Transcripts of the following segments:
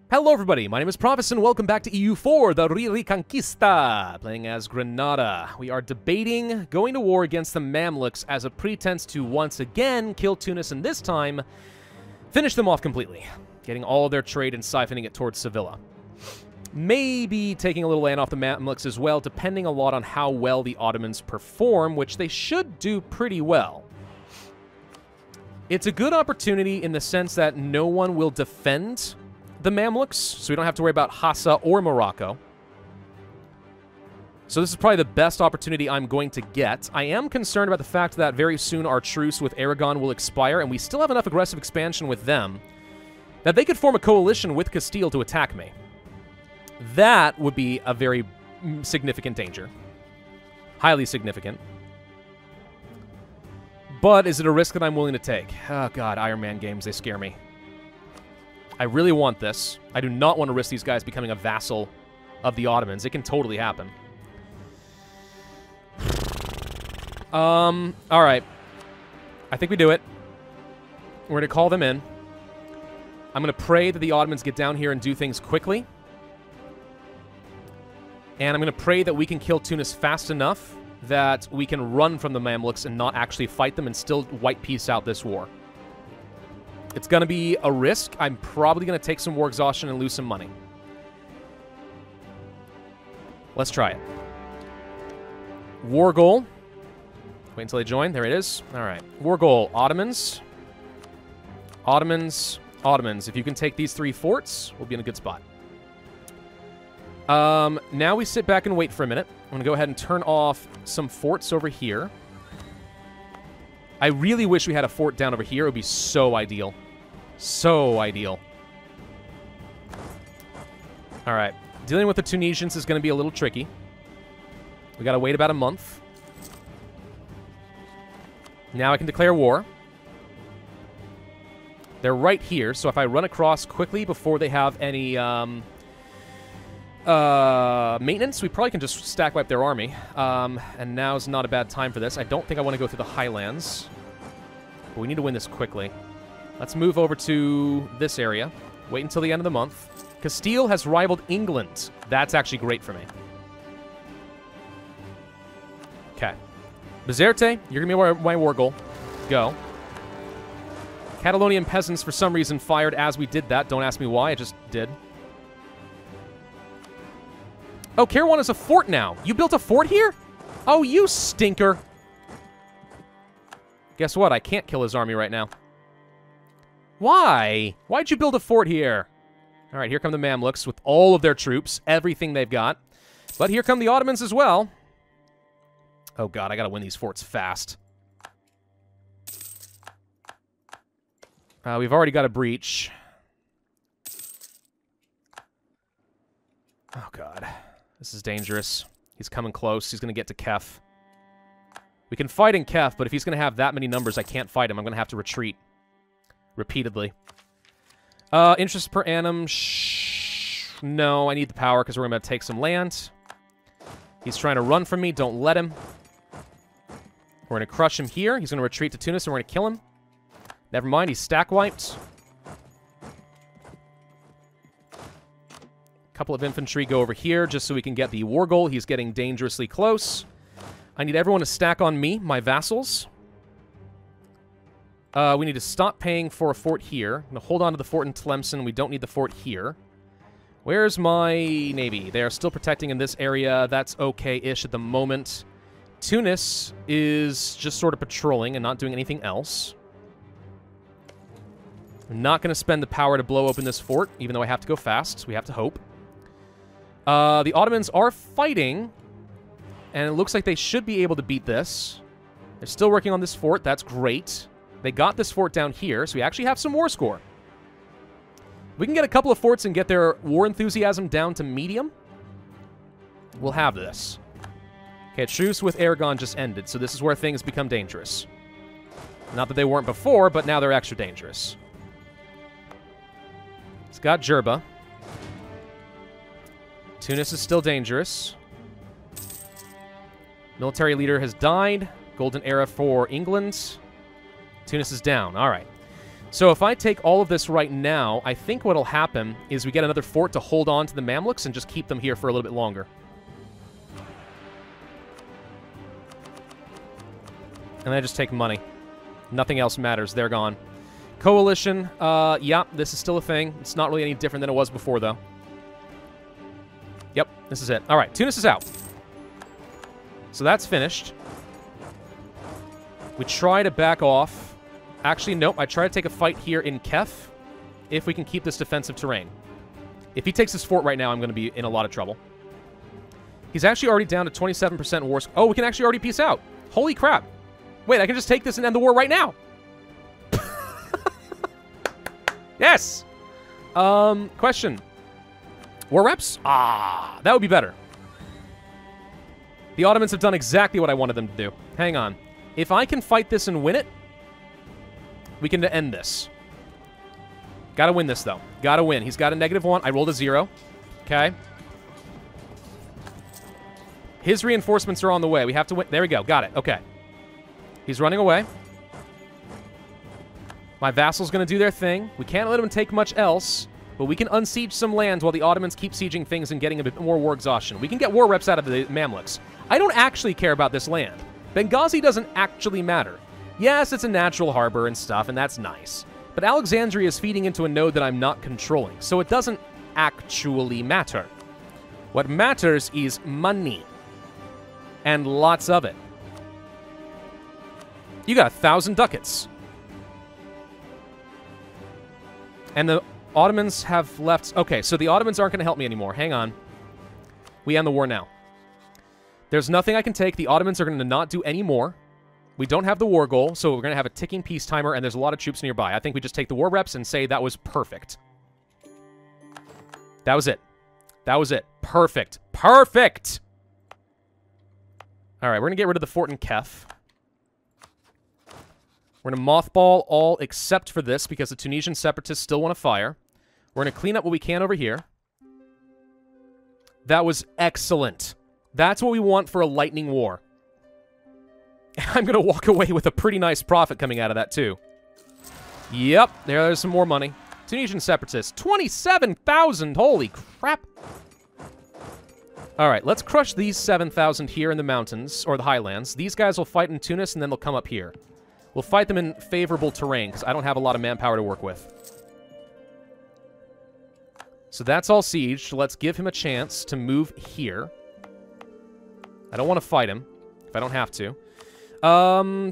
Hello everybody, my name is Pravus and welcome back to EU4, the Re-Reconquista, playing as Granada. We are debating going to war against the Mamluks as a pretense to once again kill Tunis and this time finish them off completely, getting all of their trade and siphoning it towards Sevilla. Maybe taking a little land off the Mamluks as well, depending a lot on how well the Ottomans perform, which they should do pretty well. It's a good opportunity in the sense that no one will defend the Mamluks, so we don't have to worry about Hassa or Morocco. So this is probably the best opportunity I'm going to get. I am concerned about the fact that very soon our truce with Aragon will expire, and we still have enough aggressive expansion with them that they could form a coalition with Castille to attack me. That would be a very significant danger. Highly significant. But is it a risk that I'm willing to take? Oh god, Iron Man games, they scare me. I really want this. I do not want to risk these guys becoming a vassal of the Ottomans. It can totally happen. Alright. I think we do it. We're going to call them in. I'm going to pray that the Ottomans get down here and do things quickly. And I'm going to pray that we can kill Tunis fast enough that we can run from the Mamluks and not actually fight them and still white peace out this war. It's going to be a risk. I'm probably going to take some war exhaustion and lose some money. Let's try it. War goal. Wait until they join. There it is. All right. War goal. Ottomans. Ottomans. Ottomans. If you can take these 3 forts, we'll be in a good spot. Now we sit back and wait for a minute. I'm going to go ahead and turn off some forts over here. I really wish we had a fort down over here. It would be so ideal. So ideal. Alright. Dealing with the Tunisians is going to be a little tricky. We got to wait about a month. Now I can declare war. They're right here, so if I run across quickly before they have any maintenance, we probably can just stack wipe their army. And now's not a bad time for this. I don't think I want to go through the highlands. But we need to win this quickly. Let's move over to this area. Wait until the end of the month. Castille has rivaled England. That's actually great for me. Okay. Bizerte, you're going to be my war goal. Go. Catalonian peasants, for some reason, fired as we did that. Don't ask me why. I just did. Oh, Kairouan is a fort now. You built a fort here? Oh, you stinker. Guess what? I can't kill his army right now. Why? Why'd you build a fort here? All right, here come the Mamluks with all of their troops, everything they've got. But here come the Ottomans as well. Oh god, I gotta win these forts fast. We've already got a breach. Oh god. This is dangerous. He's coming close. He's gonna get to Kef. We can fight in Kef, but if he's gonna have that many numbers, I can't fight him. I'm gonna have to retreat. Repeatedly. Interest per annum. No, I need the power because we're going to take some land. He's trying to run from me. Don't let him. We're going to crush him here. He's going to retreat to Tunis and we're going to kill him. Never mind, he's stack wiped. A couple of infantry go over here just so we can get the war goal. He's getting dangerously close. I need everyone to stack on me, my vassals. We need to stop paying for a fort here. I'm going to hold on to the fort in Tlemcen. We don't need the fort here. Where's my navy? They are still protecting in this area. That's okay-ish at the moment. Tunis is just sort of patrolling and not doing anything else. I'm not going to spend the power to blow open this fort, even though I have to go fast. We have to hope. The Ottomans are fighting, and it looks like they should be able to beat this. They're still working on this fort. That's great. They got this fort down here, so we actually have some war score. We can get a couple of forts and get their war enthusiasm down to medium. We'll have this. Okay, truce with Aragon just ended, so this is where things become dangerous. Not that they weren't before, but now they're extra dangerous. It's got Jerba. Tunis is still dangerous. Military leader has died. Golden era for England. Tunis is down. All right. So if I take all of this right now, I think what'll happen is we get another fort to hold on to the Mamluks and just keep them here for a little bit longer. And I just take money. Nothing else matters. They're gone. Coalition. Yeah, this is still a thing. It's not really any different than it was before, though. Yep, this is it. All right, Tunis is out. So that's finished. We try to back off. Actually, nope. I try to take a fight here in Kef if we can keep this defensive terrain. If he takes this fort right now, I'm going to be in a lot of trouble. He's actually already down to 27% war score. Oh, we can actually already peace out. Holy crap. Wait, I can just take this and end the war right now. Yes. Question. War reps? Ah, that would be better. The Ottomans have done exactly what I wanted them to do. Hang on. If I can fight this and win it, we can end this. Gotta win this, though. Gotta win. He's got a -1. I rolled a 0. Okay. His reinforcements are on the way. We have to win. There we go. Got it. Okay. He's running away. My vassal's going to do their thing. We can't let him take much else, but we can unsiege some lands while the Ottomans keep sieging things and getting a bit more war exhaustion. We can get war reps out of the Mamluks. I don't actually care about this land. Benghazi doesn't actually matter. Yes, it's a natural harbor and stuff, and that's nice. But Alexandria is feeding into a node that I'm not controlling, so it doesn't actually matter. What matters is money. And lots of it. You got 1,000 ducats. And the Ottomans have left... Okay, so the Ottomans aren't going to help me anymore. Hang on. We end the war now. There's nothing I can take. The Ottomans are going to not do any more. We don't have the war goal, so we're going to have a ticking peace timer, and there's a lot of troops nearby. I think we just take the war reps and say that was perfect. That was it. That was it. Perfect. Perfect! All right, we're going to get rid of the fort in Kef. We're going to mothball all except for this, because the Tunisian separatists still want to fire. We're going to clean up what we can over here. That was excellent. That's what we want for a lightning war. I'm going to walk away with a pretty nice profit coming out of that, too. Yep, there's some more money. Tunisian separatists, 27,000! Holy crap! All right, let's crush these 7,000 here in the mountains, or the highlands. These guys will fight in Tunis, and then they'll come up here. We'll fight them in favorable terrain, because I don't have a lot of manpower to work with. So that's all sieged. Let's give him a chance to move here. I don't want to fight him, if I don't have to.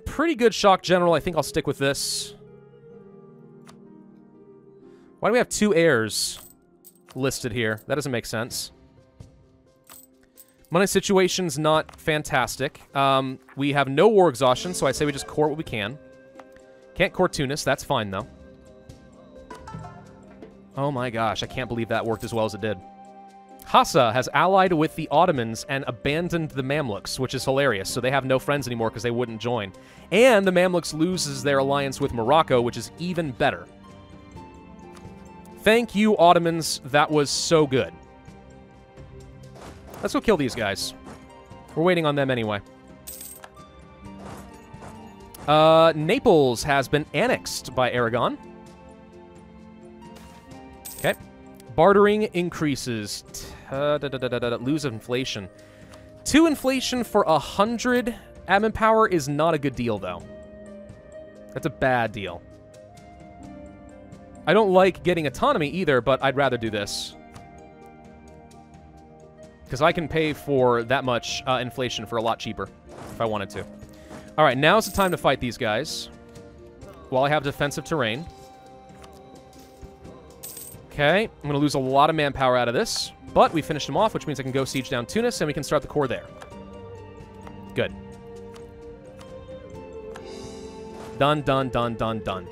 Pretty good shock general. I think I'll stick with this. Why do we have 2 heirs listed here? That doesn't make sense. Money situation's not fantastic. We have no war exhaustion, so I say we just court what we can. Can't court Tunis. That's fine, though. Oh my gosh, I can't believe that worked as well as it did. Hassa has allied with the Ottomans and abandoned the Mamluks, which is hilarious, so they have no friends anymore because they wouldn't join. And the Mamluks loses their alliance with Morocco, which is even better. Thank you, Ottomans. That was so good. Let's go kill these guys. We're waiting on them anyway. Naples has been annexed by Aragon. Okay. Bartering increases. Lose inflation. 2 inflation for 100 admin power is not a good deal, though. That's a bad deal. I don't like getting autonomy either, but I'd rather do this. Because I can pay for that much inflation for a lot cheaper if I wanted to. All right, now's the time to fight these guys while I have defensive terrain. Okay, I'm going to lose a lot of manpower out of this, but we finished them off, which means I can go siege down Tunis, and we can start the core there. Good. Done, done, done, done, done.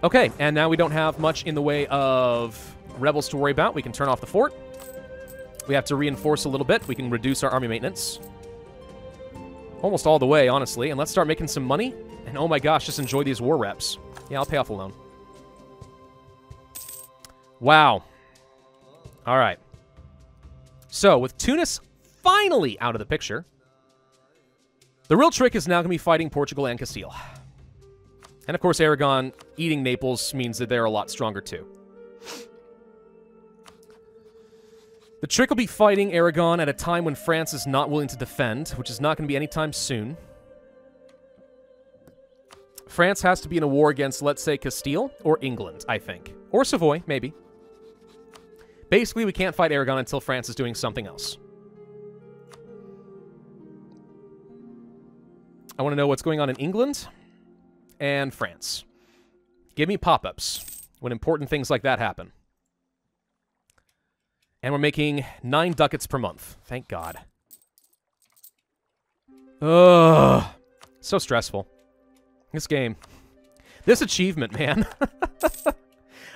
Okay, and now we don't have much in the way of rebels to worry about. We can turn off the fort. We have to reinforce a little bit. We can reduce our army maintenance. Almost all the way, honestly. And let's start making some money. And oh my gosh, just enjoy these war reps. Yeah, I'll pay off a loan. Wow. All right. So, with Tunis finally out of the picture, the real trick is now going to be fighting Portugal and Castille. And of course, Aragon eating Naples means that they're a lot stronger too. The trick will be fighting Aragon at a time when France is not willing to defend, which is not going to be anytime soon. France has to be in a war against, let's say, Castille or England, I think. Or Savoy, maybe. Basically, we can't fight Aragon until France is doing something else. I want to know what's going on in England and France. Give me pop-ups when important things like that happen. And we're making 9 ducats per month. Thank God. Ugh. So stressful. This game. This achievement, man.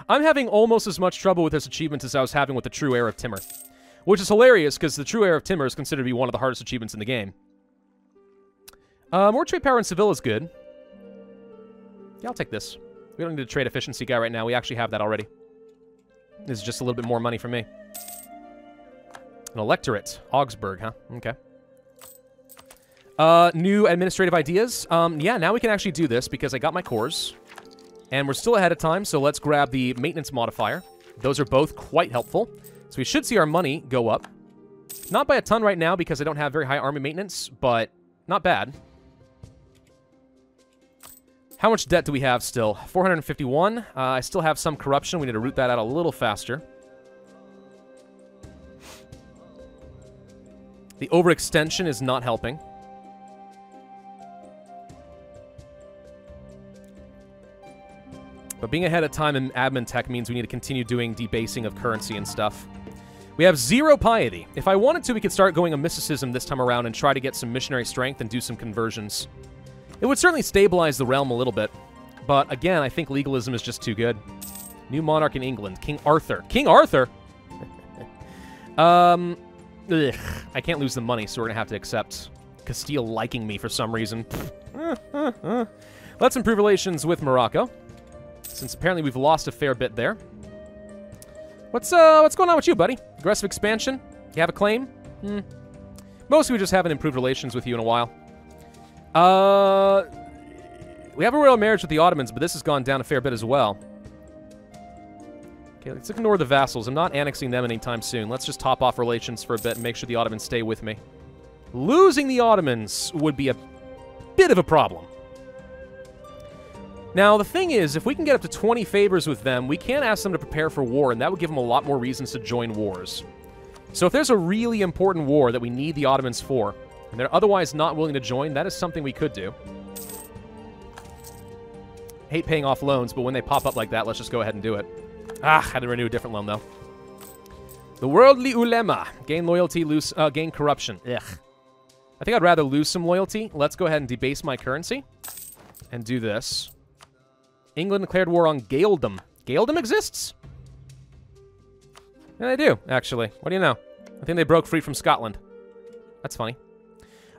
I'm having almost as much trouble with this achievement as I was having with the True Heir of Timur. Which is hilarious, because the True Heir of Timur is considered to be one of the hardest achievements in the game. More trade power in Seville is good. Yeah, I'll take this. We don't need a trade efficiency guy right now. We actually have that already. This is just a little bit more money for me. An electorate. Augsburg, huh? Okay. New administrative ideas. Yeah, now we can actually do this because I got my cores. And we're still ahead of time, so let's grab the maintenance modifier. Those are both quite helpful. So we should see our money go up. Not by a ton right now because I don't have very high army maintenance, but not bad. How much debt do we have still? 451. I still have some corruption. We need to root that out a little faster. The overextension is not helping. But being ahead of time in admin tech means we need to continue doing debasing of currency and stuff. We have 0 piety. If I wanted to, we could start going a mysticism this time around and try to get some missionary strength and do some conversions. It would certainly stabilize the realm a little bit. But again, I think legalism is just too good. New monarch in England. King Arthur. King Arthur? Ugh. I can't lose the money, so we're going to have to accept Castille liking me for some reason. Let's improve relations with Morocco, since apparently we've lost a fair bit there. What's going on with you, buddy? Aggressive expansion? You have a claim? Mostly we just haven't improved relations with you in a while. We have a royal marriage with the Ottomans, but this has gone down a fair bit as well. Okay, let's ignore the vassals. I'm not annexing them anytime soon. Let's just top off relations for a bit and make sure the Ottomans stay with me. Losing the Ottomans would be a bit of a problem. Now, the thing is, if we can get up to 20 favors with them, we can ask them to prepare for war, and that would give them a lot more reasons to join wars. So if there's a really important war that we need the Ottomans for, and they're otherwise not willing to join, that is something we could do. Hate paying off loans, but when they pop up like that, let's just go ahead and do it. Had to renew a different loan, though. The worldly ulema. Gain loyalty, lose, gain corruption. Ugh. I think I'd rather lose some loyalty. Let's go ahead and debase my currency. And do this. England declared war on Gaeldom. Gaeldom exists? Yeah, they do, actually. What do you know? I think they broke free from Scotland. That's funny.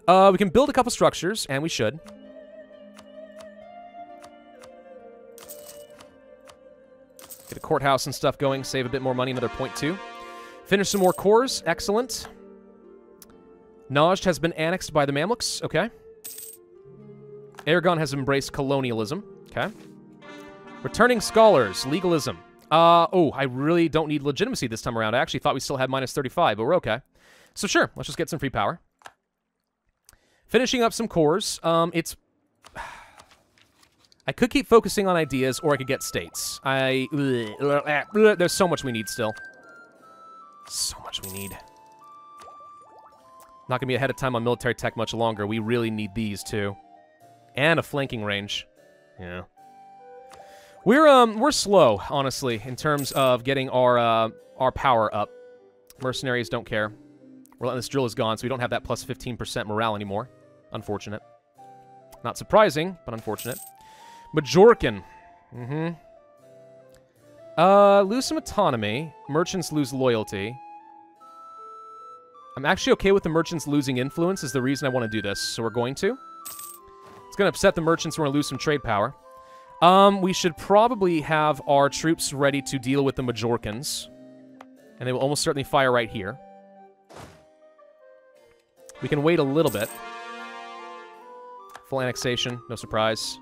We can build a couple structures, and we should. Get a courthouse and stuff going, save a bit more money, another 0.2. Finish some more cores, excellent. Najd has been annexed by the Mamluks, okay. Aragon has embraced colonialism, okay. Returning scholars, legalism. Oh, I really don't need legitimacy this time around. I actually thought we still had minus 35, but we're okay. So sure, let's just get some free power. Finishing up some cores. I could keep focusing on ideas, or I could get states. There's so much we need still. So much we need. Not gonna be ahead of time on military tech much longer. We really need these, too. And a flanking range. Yeah. We're slow, honestly, in terms of getting our power up. Mercenaries don't care. Relentless drill is gone, so we don't have that plus 15% morale anymore. Unfortunate. Not surprising, but unfortunate. Majorcan. Lose some autonomy. Merchants lose loyalty. I'm actually okay with the merchants losing influence is the reason I want to do this, so we're going to. It's going to upset the merchants. We're going to lose some trade power. We should probably have our troops ready to deal with the Majorcans. And they will almost certainly fire right here. We can wait a little bit. Full annexation, no surprise.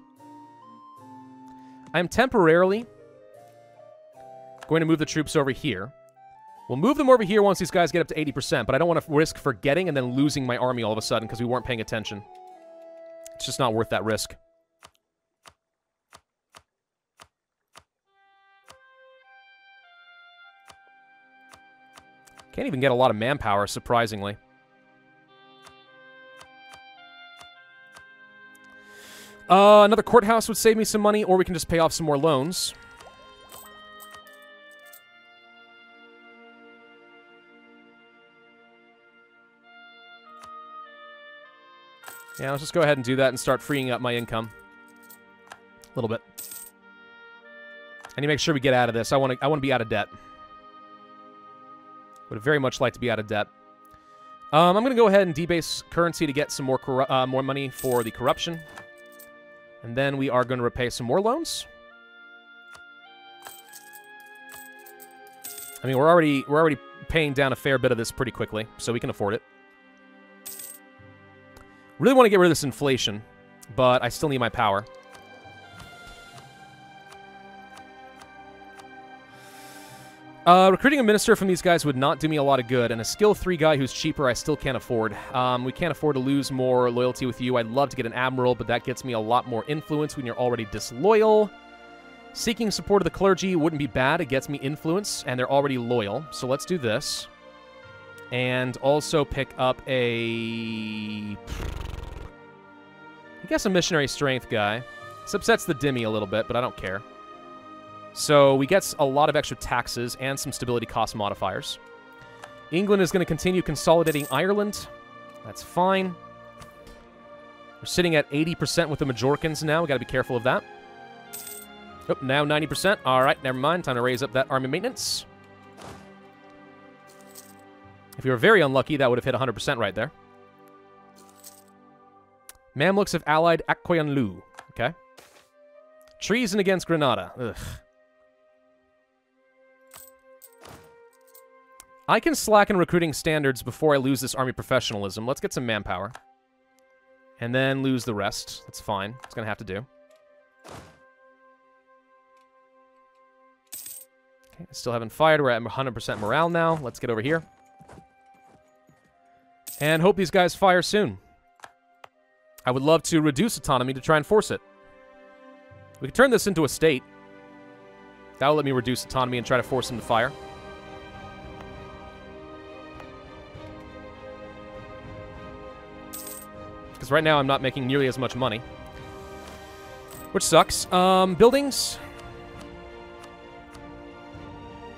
I am temporarily going to move the troops over here. We'll move them over here once these guys get up to 80%, but I don't want to risk forgetting and then losing my army all of a sudden because we weren't paying attention. It's just not worth that risk. Can't even get a lot of manpower, surprisingly. Another courthouse would save me some money, or we can just pay off some more loans. Yeah, let's just go ahead and do that and start freeing up my income. A little bit. I need to make sure we get out of this. I want to be out of debt. Would very much like to be out of debt. I'm going to go ahead and debase currency to get some more money for the corruption. And then we are going to repay some more loans. I mean, we're already paying down a fair bit of this pretty quickly, so we can afford it. Really want to get rid of this inflation, but I still need my power. Recruiting a minister from these guys would not do me a lot of good, and a skill 3 guy who's cheaper I still can't afford. We can't afford to lose more loyalty with you. I'd love to get an admiral, but that gets me a lot more influence when you're already disloyal. Seeking support of the clergy wouldn't be bad. It gets me influence, and they're already loyal. So let's do this. And also pick up a... I guess a missionary strength guy. This upsets the Dhimmi a little bit, but I don't care. So we get a lot of extra taxes and some stability cost modifiers. England is going to continue consolidating Ireland. That's fine. We're sitting at 80% with the Majorcans now. We've got to be careful of that. Oh, now 90%. All right, never mind. Time to raise up that army maintenance. If you were very unlucky, that would have hit 100% right there. Mamluks have allied Akkoyanlu. Okay. Treason against Granada. Ugh. I can slacken recruiting standards before I lose this army professionalism. Let's get some manpower. And then lose the rest. That's fine. It's going to have to do. Okay, still haven't fired. We're at 100% morale now. Let's get over here. And hope these guys fire soon. I would love to reduce autonomy to try and force it. We could turn this into a state. That'll let me reduce autonomy and try to force them to fire. Because right now I'm not making nearly as much money. Which sucks. Buildings.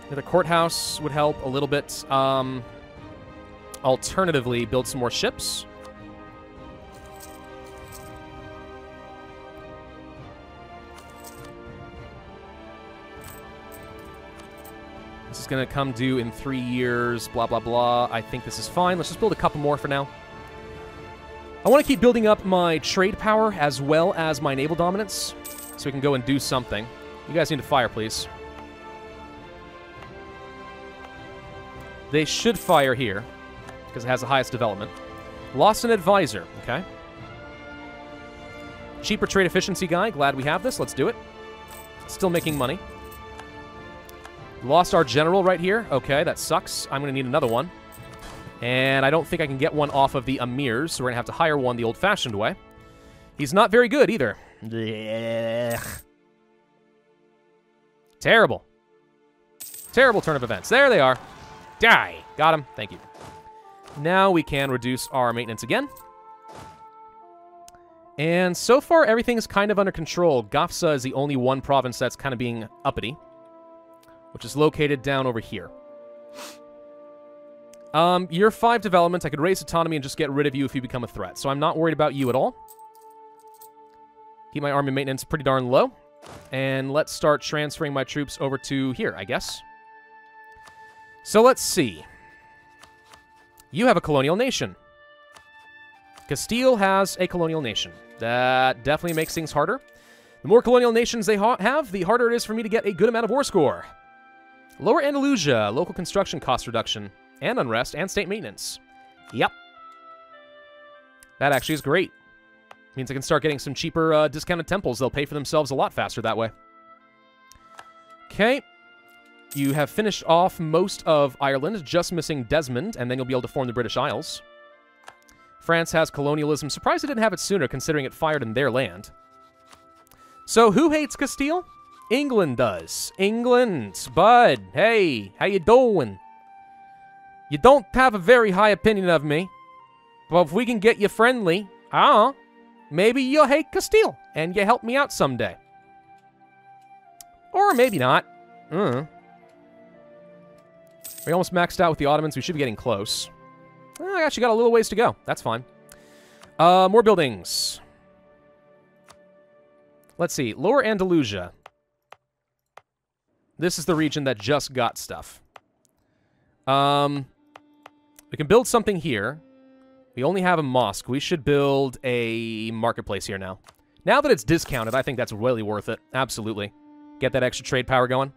The courthouse would help a little bit. Alternatively, build some more ships. This is going to come due in 3 years, blah, blah, blah. I think this is fine. Let's just build a couple more for now. I want to keep building up my trade power as well as my naval dominance so we can go and do something. You guys need to fire, please. They should fire here because it has the highest development. Lost an advisor, okay. Cheaper trade efficiency guy. Glad we have this. Let's do it. Still making money. Lost our general right here. Okay, that sucks. I'm going to need another one. And I don't think I can get one off of the emirs, so we're going to have to hire one the old-fashioned way. He's not very good either. Blech. Terrible. Terrible turn of events. There they are. Die. Got him. Thank you. Now we can reduce our maintenance again. And so far, everything's kind of under control. Gafsa is the only one province that's kind of being uppity, which is located down over here. Year 5 development, I could raise autonomy and just get rid of you if you become a threat. So I'm not worried about you at all. Keep my army maintenance pretty darn low. And let's start transferring my troops over to here, I guess. So let's see. You have a colonial nation. Castille has a colonial nation. That definitely makes things harder. The more colonial nations they have, the harder it is for me to get a good amount of war score. Lower Andalusia, local construction cost reduction, and unrest, and state maintenance. Yep. That actually is great. Means I can start getting some cheaper discounted temples. They'll pay for themselves a lot faster that way. Okay. You have finished off most of Ireland, just missing Desmond, and then you'll be able to form the British Isles. France has colonialism. Surprised they didn't have it sooner, considering it fired in their land. So, who hates Castile? England does. England, bud, hey, how you doing? You don't have a very high opinion of me, but if we can get you friendly, maybe you'll hate Castile, and you help me out someday. Or maybe not. We almost maxed out with the Ottomans. We should be getting close. I actually got a little ways to go. That's fine. More buildings. Let's see. Lower Andalusia. This is the region that just got stuff. We can build something here. We only have a mosque. We should build a marketplace here now. Now that it's discounted, I think that's really worth it. Absolutely. Get that extra trade power going.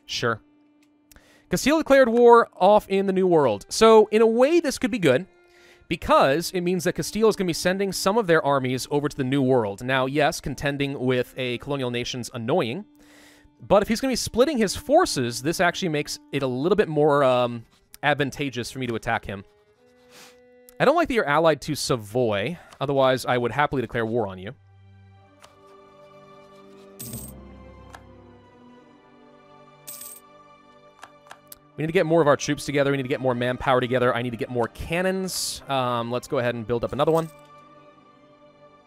Sure. Castile declared war off in the New World. So, in a way, this could be good, because it means that Castile is going to be sending some of their armies over to the New World. Now, yes, contending with a colonial nation's annoying, but if he's going to be splitting his forces, this actually makes it a little bit more advantageous for me to attack him. I don't like that you're allied to Savoy, otherwise I would happily declare war on you. We need to get more of our troops together. We need to get more manpower together. I need to get more cannons. Let's go ahead and build up another one.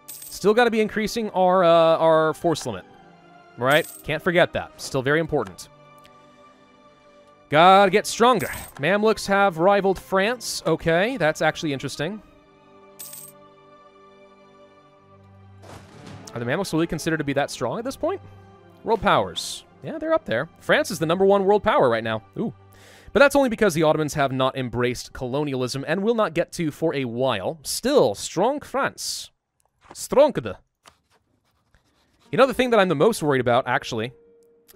Still got to be increasing our force limit. Right? Can't forget that. Still very important. Gotta get stronger. Mamluks have rivaled France. Okay, that's actually interesting. Are the Mamluks really considered to be that strong at this point? World powers. Yeah, they're up there. France is the #1 world power right now. Ooh. But that's only because the Ottomans have not embraced colonialism and will not get to for a while. Still, strong France. Strongde. You know, the thing that I'm the most worried about, actually,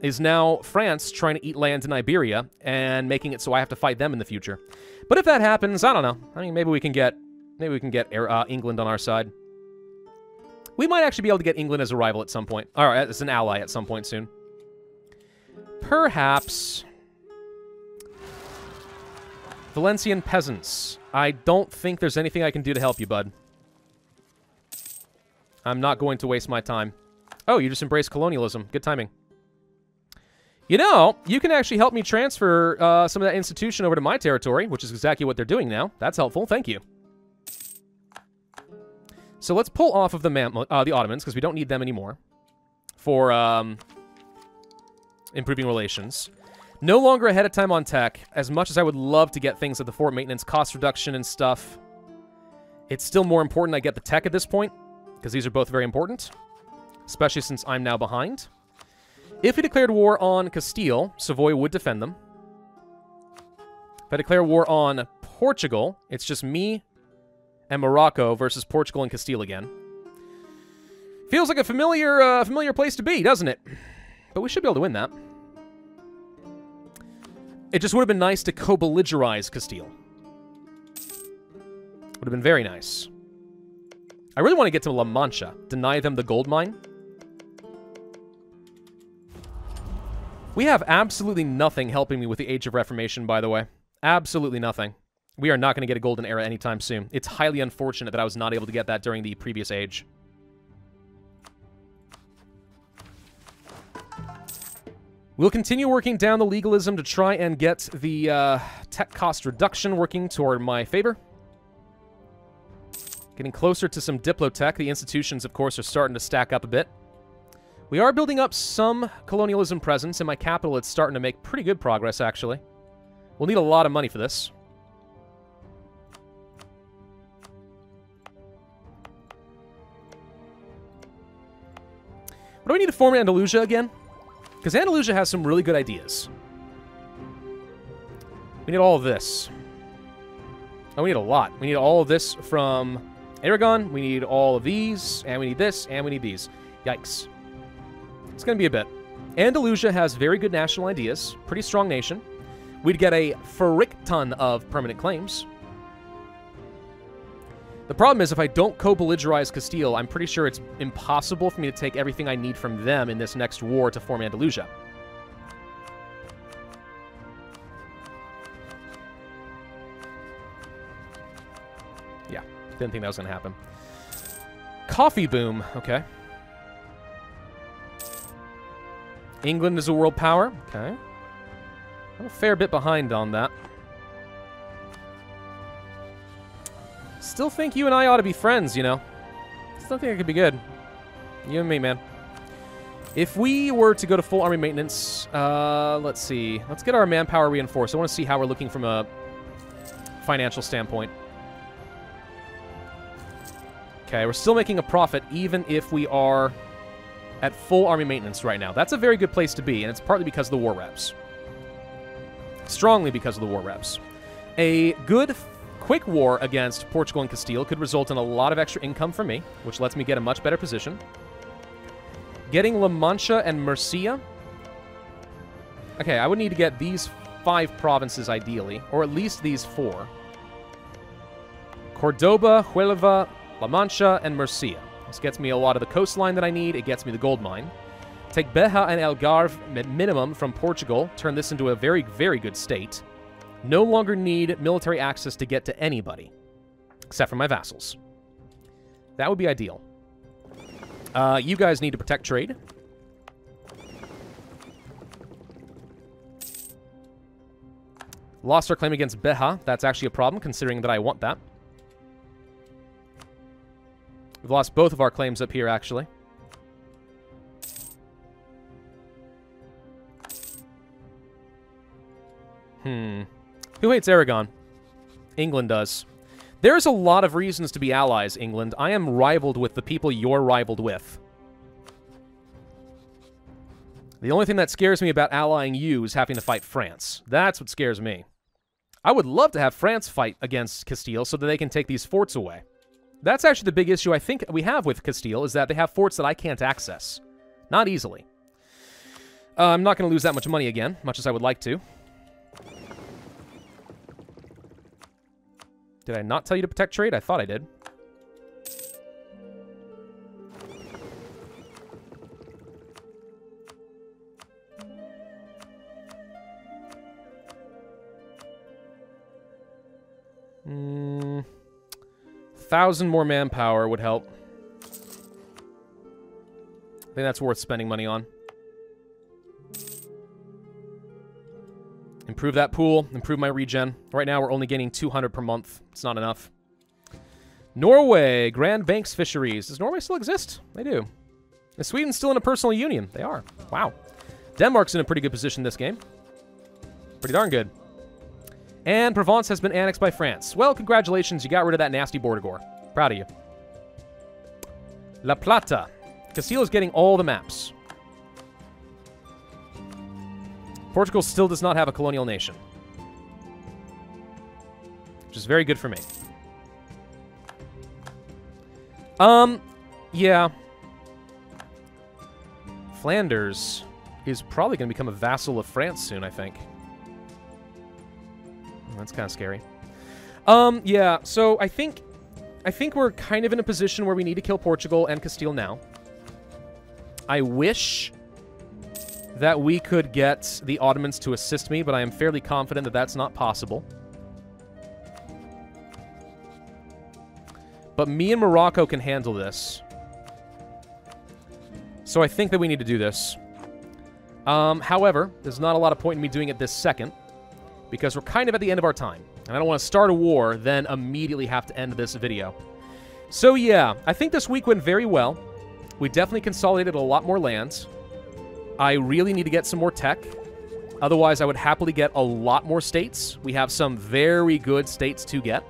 is now France trying to eat land in Iberia and making it so I have to fight them in the future. But if that happens, I don't know. I mean, maybe we can get England on our side. We might actually be able to get England as a rival at some point, or as an ally at some point soon. Perhaps Valencian peasants. I don't think there's anything I can do to help you, bud. I'm not going to waste my time. Oh, you just embraced colonialism. Good timing. You know, you can actually help me transfer some of that institution over to my territory, which is exactly what they're doing now. That's helpful. Thank you. So let's pull off of the Ottomans, because we don't need them anymore for improving relations. No longer ahead of time on tech. As much as I would love to get things at the fort maintenance, cost reduction and stuff, it's still more important I get the tech at this point, because these are both very important, especially since I'm now behind. If we declared war on Castile, Savoy would defend them. If I declare war on Portugal, it's just me and Morocco versus Portugal and Castile again. Feels like a familiar place to be, doesn't it? But we should be able to win that. It just would have been nice to co-belligerize Castile. Would have been very nice. I really want to get to La Mancha. Deny them the gold mine. We have absolutely nothing helping me with the Age of Reformation, by the way. Absolutely nothing. We are not going to get a golden era anytime soon. It's highly unfortunate that I was not able to get that during the previous age. We'll continue working down the legalism to try and get the tech cost reduction working toward my favor. Getting closer to some Diplotech. The institutions, of course, are starting to stack up a bit. We are building up some colonialism presence. In my capital, it's starting to make pretty good progress, actually. We'll need a lot of money for this. What do we need to form Andalusia again? Because Andalusia has some really good ideas. We need all of this. Oh, we need a lot. We need all of this from Aragon. We need all of these. And we need this. And we need these. Yikes. It's going to be a bit. Andalusia has very good national ideas. Pretty strong nation. We'd get a frick ton of permanent claims. The problem is, if I don't co-belligerize Castile, I'm pretty sure it's impossible for me to take everything I need from them in this next war to form Andalusia. Yeah, didn't think that was going to happen. Coffee boom. Okay. England is a world power. Okay. I'm a fair bit behind on that. Still think you and I ought to be friends, you know. Still think it could be good. You and me, man. If we were to go to full army maintenance, let's see. Let's get our manpower reinforced. I want to see how we're looking from a financial standpoint. Okay, we're still making a profit even if we are at full army maintenance right now. That's a very good place to be, and it's partly because of the war reps. Strongly because of the war reps. A good, quick war against Portugal and Castile could result in a lot of extra income for me, which lets me get a much better position. Getting La Mancha and Murcia. Okay, I would need to get these 5 provinces ideally, or at least these 4. Cordoba, Huelva, La Mancha, and Murcia. This gets me a lot of the coastline that I need. It gets me the gold mine. Take Beja and Algarve minimum from Portugal. Turn this into a very, very good state. No longer need military access to get to anybody, except for my vassals. That would be ideal. You guys need to protect trade. Lost our claim against Beja. That's actually a problem, considering that I want that. We've lost both of our claims up here, actually. Who hates Aragon? England does. There's a lot of reasons to be allies, England. I am rivaled with the people you're rivaled with. The only thing that scares me about allying you is having to fight France. That's what scares me. I would love to have France fight against Castile so that they can take these forts away. That's actually the big issue I think we have with Castile, is that they have forts that I can't access. Not easily. I'm not going to lose that much money again, much as I would like to. Did I not tell you to protect trade? I thought I did. Mm, 1,000 more manpower would help. I think that's worth spending money on. Improve that pool, improve my regen. Right now, we're only gaining 200 per month. It's not enough. Norway, Grand Banks Fisheries. Does Norway still exist? They do. Is Sweden still in a personal union? They are. Wow. Denmark's in a pretty good position this game. Pretty darn good. And Provence has been annexed by France. Well, congratulations. You got rid of that nasty Bordeaux. Proud of you. La Plata. Castile is getting all the maps. Portugal still does not have a colonial nation, which is very good for me. Yeah. Flanders is probably going to become a vassal of France soon, I think. That's kind of scary. Yeah, so I think we're kind of in a position where we need to kill Portugal and Castile now. I wish that we could get the Ottomans to assist me, but I am fairly confident that that's not possible. But me and Morocco can handle this. So I think that we need to do this. However, there's not a lot of point in me doing it this second, because we're kind of at the end of our time. And I don't want to start a war, then immediately have to end this video. So yeah, I think this week went very well. We definitely consolidated a lot more lands. I really need to get some more tech. Otherwise, I would happily get a lot more states. We have some very good states to get.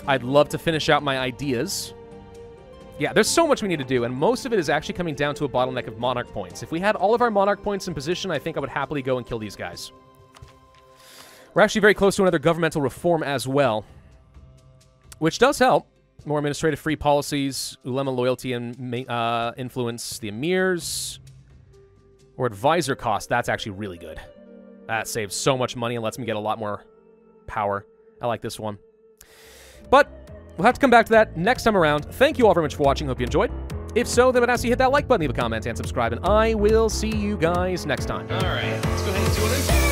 I'd love to finish out my ideas. Yeah, there's so much we need to do, and most of it is actually coming down to a bottleneck of monarch points. If we had all of our monarch points in position, I think I would happily go and kill these guys. We're actually very close to another governmental reform as well, which does help. More administrative-free policies, ulema loyalty and influence the emirs, or advisor cost. That's actually really good. That saves so much money and lets me get a lot more power. I like this one. But we'll have to come back to that next time around. Thank you all very much for watching. Hope you enjoyed. If so, then I'd ask you to hit that like button, leave a comment, and subscribe, and I will see you guys next time. All right, let's go ahead and do it.